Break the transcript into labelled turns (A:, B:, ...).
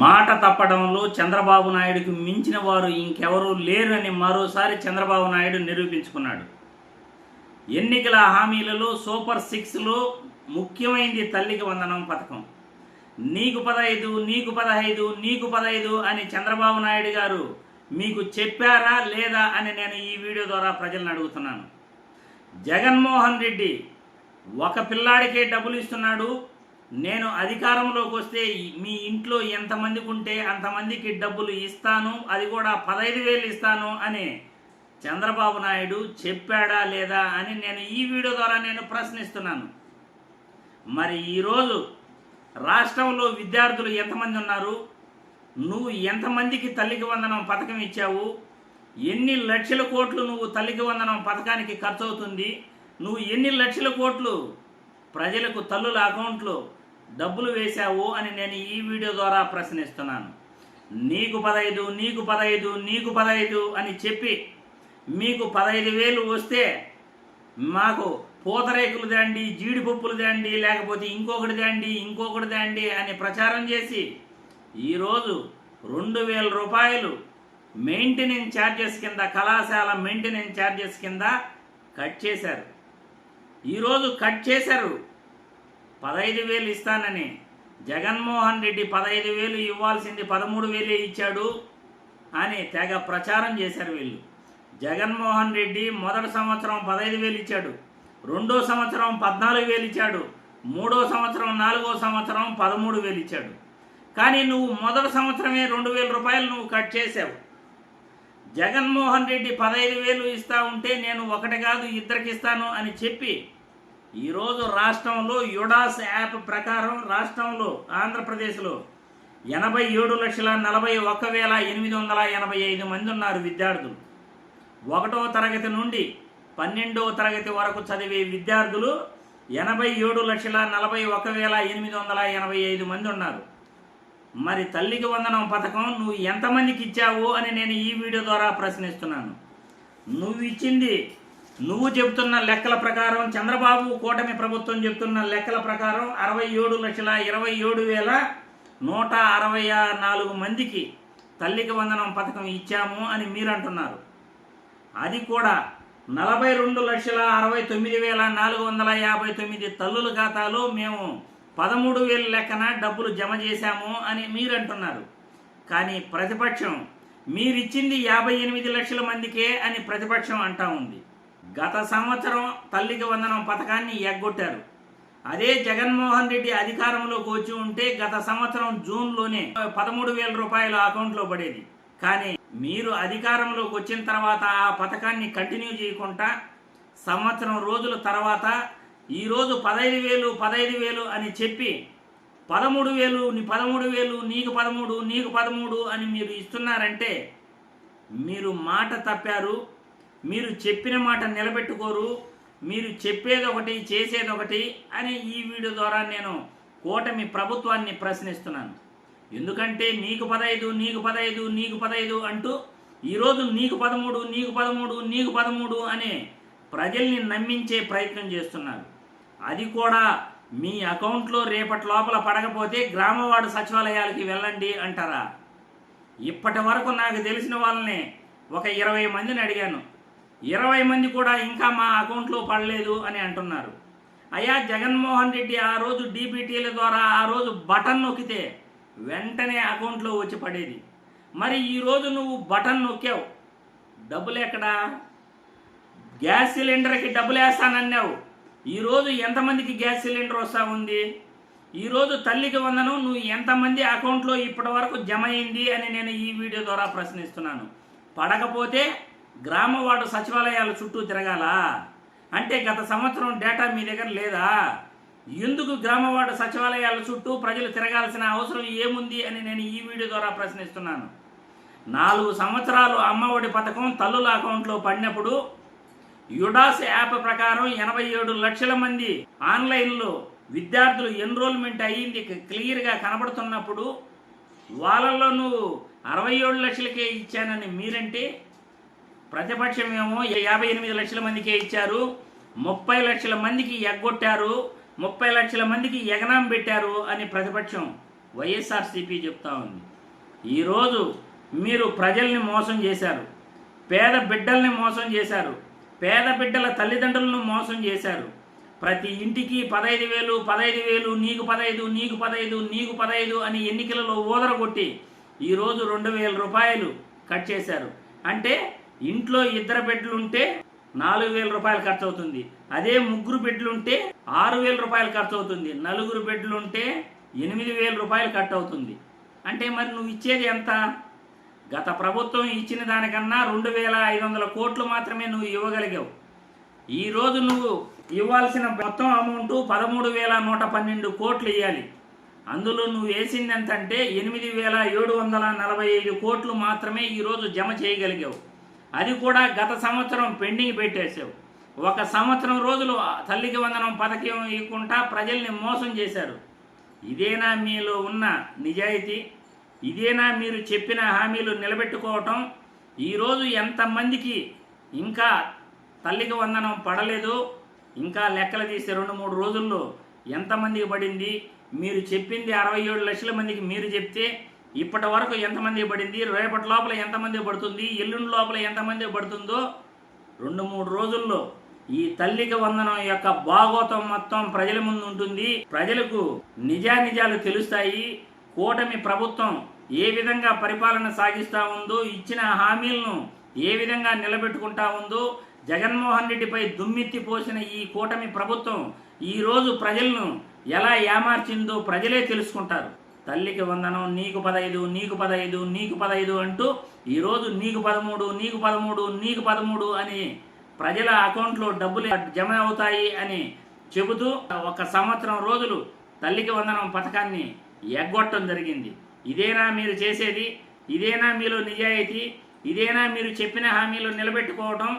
A: మాట తప్పడంలో చంద్రబాబు నాయుడుకి మించిన వారు ఇంకెవరూ లేరని మరోసారి చంద్రబాబు నాయుడు నిరూపించుకున్నాడు. ఎన్నికల హామీలలో సూపర్ 6లో ముఖ్యమైనది తల్లికి వందనం పథకం. నీకు 15, నీకు 15, నీకు 15 అని చంద్రబాబు నాయుడు గారు మీకు చెప్పారా లేదా అని నేను ఈ వీడియో ద్వారా ప్రజలను అడుగుతున్నాను. జగన్మోహన్ రెడ్డి ఒక పిల్లాడికే డబ్బులు ఇస్తున్నాడు. నేను అధికారంలోకి వస్తే మీ ఇంట్లో ఎంతమందికి ఉంటే అంతమందికి డబ్బులు ఇస్తాను, అది కూడా 15,000 ఇస్తాను అని చంద్రబాబు నాయుడు చెప్పాడా లేదా అని నేను ఈ వీడియో ద్వారా నేను ప్రశ్నిస్తున్నాను. మరి ఈరోజు రాష్ట్రంలో విద్యార్థులు ఎంతమంది ఉన్నారు? నువ్వు ఎంతమందికి తల్లికి వందనం పథకం ఇచ్చావు? ఎన్ని లక్షల కోట్లు నువ్వు తల్లికి వందనం పథకానికి ఖర్చు అవుతుంది? నువ్వు ఎన్ని లక్షల కోట్లు ప్రజలకు తల్లుల అకౌంట్లో డబ్బులు వేశావు అని నేను ఈ వీడియో ద్వారా ప్రశ్నిస్తున్నాను. నీకు 15, నీకు 15, నీకు 15 అని చెప్పి మీకు 15,000 వస్తే మాకు పూతరేకులు తేండి, జీడిపప్పులు తేండి, లేకపోతే ఇంకొకటి తేండి అని ప్రచారం చేసి ఈరోజు 2,000 రూపాయలు మెయింటెనెన్స్ ఛార్జెస్ కింద, కళాశాల మెయింటెనెన్స్ ఛార్జెస్ కింద కట్ చేశారు. ఈరోజు కట్ చేశారు. 15,000 ఇస్తానని జగన్మోహన్ రెడ్డి 15,000 ఇవ్వాల్సింది 13,000 ఇచ్చాడు అని తెగ ప్రచారం చేశారు వీళ్ళు. జగన్మోహన్ రెడ్డి మొదటి సంవత్సరం 15,000 ఇచ్చాడు, రెండో సంవత్సరం 14,000 ఇచ్చాడు, మూడో సంవత్సరం 4వ సంవత్సరం 13,000 ఇచ్చాడు. కానీ నువ్వు మొదటి సంవత్సరమే 2,000 రూపాయలు నువ్వు కట్ చేసావు. జగన్మోహన్ రెడ్డి 15,000 ఇస్తా ఉంటే నేను ఒకటి కాదు ఇద్దరికి ఇస్తాను అని చెప్పి ఈరోజు రాష్ట్రంలో యుడాస్ యాప్ ప్రకారం రాష్ట్రంలో ఆంధ్రప్రదేశ్లో 87,41,885 మంది ఉన్నారు విద్యార్థులు. 1వ తరగతి నుండి 12వ తరగతి వరకు చదివే విద్యార్థులు 87,41,885 మంది ఉన్నారు. మరి తల్లికి వందనం పథకం నువ్వు ఎంతమందికి ఇచ్చావు అని నేను ఈ వీడియో ద్వారా ప్రశ్నిస్తున్నాను. నువ్వు చెబుతున్న లెక్కల ప్రకారం, చంద్రబాబు కూటమి ప్రభుత్వం చెబుతున్న లెక్కల ప్రకారం 67,27,164 మందికి తల్లికి వందనం పథకం ఇచ్చాము అని మీరు అంటున్నారు. అది కూడా 42,69,459 తల్లుల ఖాతాలో మేము 13,000 లెక్కన డబ్బులు జమ చేశాము అని మీరు అంటున్నారు. కానీ ప్రతిపక్షం మీరిచ్చింది 58 లక్షల మందికే అని ప్రతిపక్షం అంటా ఉంది. గత సంవత్సరం తల్లికి వందనం పథకాన్ని ఎగ్గొట్టారు. అదే జగన్మోహన్ రెడ్డి అధికారంలోకి వచ్చి ఉంటే గత సంవత్సరం జూన్లోనే 13,000 రూపాయలు అకౌంట్లో పడేది. కానీ మీరు అధికారంలోకి వచ్చిన తర్వాత ఆ పథకాన్ని కంటిన్యూ చేయకుండా సంవత్సరం రోజుల తర్వాత ఈరోజు 15,000 అని చెప్పి 13,000 నీకు 13 అని మీరు ఇస్తున్నారంటే మీరు మాట తప్పారు. మీరు చెప్పిన మాట నిలబెట్టుకోరు. మీరు చెప్పేది ఒకటి చేసేది ఒకటి అని ఈ వీడియో ద్వారా నేను కూటమి ప్రభుత్వాన్ని ప్రశ్నిస్తున్నాను. ఎందుకంటే నీకు 15, నీకు 15, నీకు 15 అంటూ ఈరోజు నీకు 13 అనే ప్రజల్ని నమ్మించే ప్రయత్నం చేస్తున్నారు. అది కూడా మీ అకౌంట్లో రేపటి లోపల పడకపోతే గ్రామవార్డు సచివాలయాలకి వెళ్ళండి అంటారా? ఇప్పటి వరకు నాకు తెలిసిన వాళ్ళని ఒక 20 మందిని అడిగాను. 20 మంది కూడా ఇంకా మా అకౌంట్లో పడలేదు అని అంటున్నారు. అయ్యా, జగన్మోహన్ రెడ్డి ఆ రోజు డీబీటీల ద్వారా ఆ రోజు బటన్ నొక్కితే వెంటనే అకౌంట్లో వచ్చి పడేది. మరి ఈరోజు నువ్వు బటన్ నొక్కావు, డబ్బులు ఎక్కడా? గ్యాస్ సిలిండర్కి డబ్బులు వేస్తానన్నావు. ఈరోజు ఎంతమందికి గ్యాస్ సిలిండర్ వస్తూ ఉంది? ఈరోజు తల్లికి వందనం నువ్వు ఎంతమంది అకౌంట్లో ఇప్పటి వరకు జమ అయింది అని నేను ఈ వీడియో ద్వారా ప్రశ్నిస్తున్నాను. పడకపోతే గ్రామ వార్డు సచివాలయాల చుట్టూ తిరగాల అంటే గత సంవత్సరం డేటా మీ దగ్గర లేదా? ఎందుకు గ్రామ వార్డు సచివాలయాల చుట్టూ ప్రజలు తిరగాల్సిన అవసరం ఏముంది అని నేను ఈ వీడియో ద్వారా ప్రశ్నిస్తున్నాను. 4 సంవత్సరాలు అమ్మఒడి పథకం తల్లుల అకౌంట్లో పడినప్పుడు యుడాస్ యాప్ ప్రకారం 87 లక్షల మంది ఆన్లైన్లో విద్యార్థులు ఎన్రోల్మెంట్ అయ్యింది క్లియర్గా కనబడుతున్నప్పుడు వాళ్ళల్లో నువ్వు 67 లక్షలకే ఇచ్చానని మీరంటే, ప్రతిపక్షం ఏమో 58 లక్షల మందికే ఇచ్చారు, 30 లక్షల మందికి ఎగ్గొట్టారు, 30 లక్షల మందికి ఎగనాం పెట్టారు అని ప్రతిపక్షం వైఎస్ఆర్సీపీ చెప్తా ఉంది. ఈరోజు మీరు ప్రజల్ని మోసం చేశారు, పేద బిడ్డల్ని మోసం చేశారు, పేద బిడ్డల తల్లిదండ్రులను మోసం చేశారు. ప్రతి ఇంటికి 15,000 15,000 నీకు 15 నీకు 15 నీకు 15 అని ఎన్నికలలో ఊదరగొట్టి ఈరోజు 2,000 రూపాయలు కట్ చేశారు. అంటే ఇంట్లో 2 బిడ్డలుంటే 4,000 రూపాయలు ఖర్చు అవుతుంది. అదే 3 బిడ్డలుంటే 6,000 రూపాయలు ఖర్చు అవుతుంది. 4 బిడ్డలుంటే 8,000 రూపాయలు కట్ అవుతుంది. అంటే మరి నువ్వు ఇచ్చేది ఎంత? గత ప్రభుత్వం ఇచ్చిన దానికన్నా 2,500 కోట్లు మాత్రమే నువ్వు ఇవ్వగలిగావు. ఈరోజు నువ్వు ఇవ్వాల్సిన మొత్తం అమౌంట్ 13,112 కోట్లు ఇవ్వాలి. అందులో నువ్వు వేసింది ఎంతంటే 8,745 కోట్లు మాత్రమే ఈరోజు జమ చేయగలిగావు. అది కూడా గత సంవత్సరం పెండింగ్ పెట్టేశావు. 1 సంవత్సరం రోజులు తల్లికి వందనం పథకం ఇవ్వకుండా ప్రజల్ని మోసం చేశారు. ఇదేనా మీలో ఉన్న నిజాయితీ? ఇదేనా మీరు చెప్పిన హామీలు నిలబెట్టుకోవటం? ఈరోజు ఎంతమందికి ఇంకా తల్లికి వందనం పడలేదు? ఇంకా లెక్కలు తీస్తే 2-3 రోజుల్లో ఎంతమందికి పడింది? మీరు చెప్పింది 67 లక్షల మందికి మీరు చెప్తే ఇప్పటి వరకు ఎంతమందికి పడింది? రేపటి లోపల ఎంతమందికి పడుతుంది? ఎల్లుండి లోపల ఎంతమందికి పడుతుందో 2-3 రోజుల్లో ఈ తల్లికి వందనం యొక్క భాగోతం మొత్తం ప్రజల ముందు ఉంటుంది. ప్రజలకు నిజానిజాలు తెలుస్తాయి. కూటమి ప్రభుత్వం ఏ విధంగా పరిపాలన సాగిస్తూ ఉందో, ఇచ్చిన హామీలను ఏ విధంగా నిలబెట్టుకుంటా ఉందో, జగన్మోహన్ రెడ్డిపై దుమ్మెత్తి పోసిన ఈ కూటమి ప్రభుత్వం ఈరోజు ప్రజలను ఎలా ఏమార్చిందో ప్రజలే తెలుసుకుంటారు. తల్లికి వందనం నీకు 15 నీకు 15 నీకు 15 అంటూ ఈరోజు నీకు 13 నీకు 13 నీకు 13 అని ప్రజల అకౌంట్లో డబ్బులు జమ అవుతాయి అని చెబుతూ 1 సంవత్సరం రోజులు తల్లికి వందనం పథకాన్ని ఎగ్గొట్టడం జరిగింది. ఇదేనా మీరు చేసేది? ఇదేనా మీలో నిజాయితీ? ఇదేనా మీరు చెప్పిన హామీలు నిలబెట్టుకోవటం?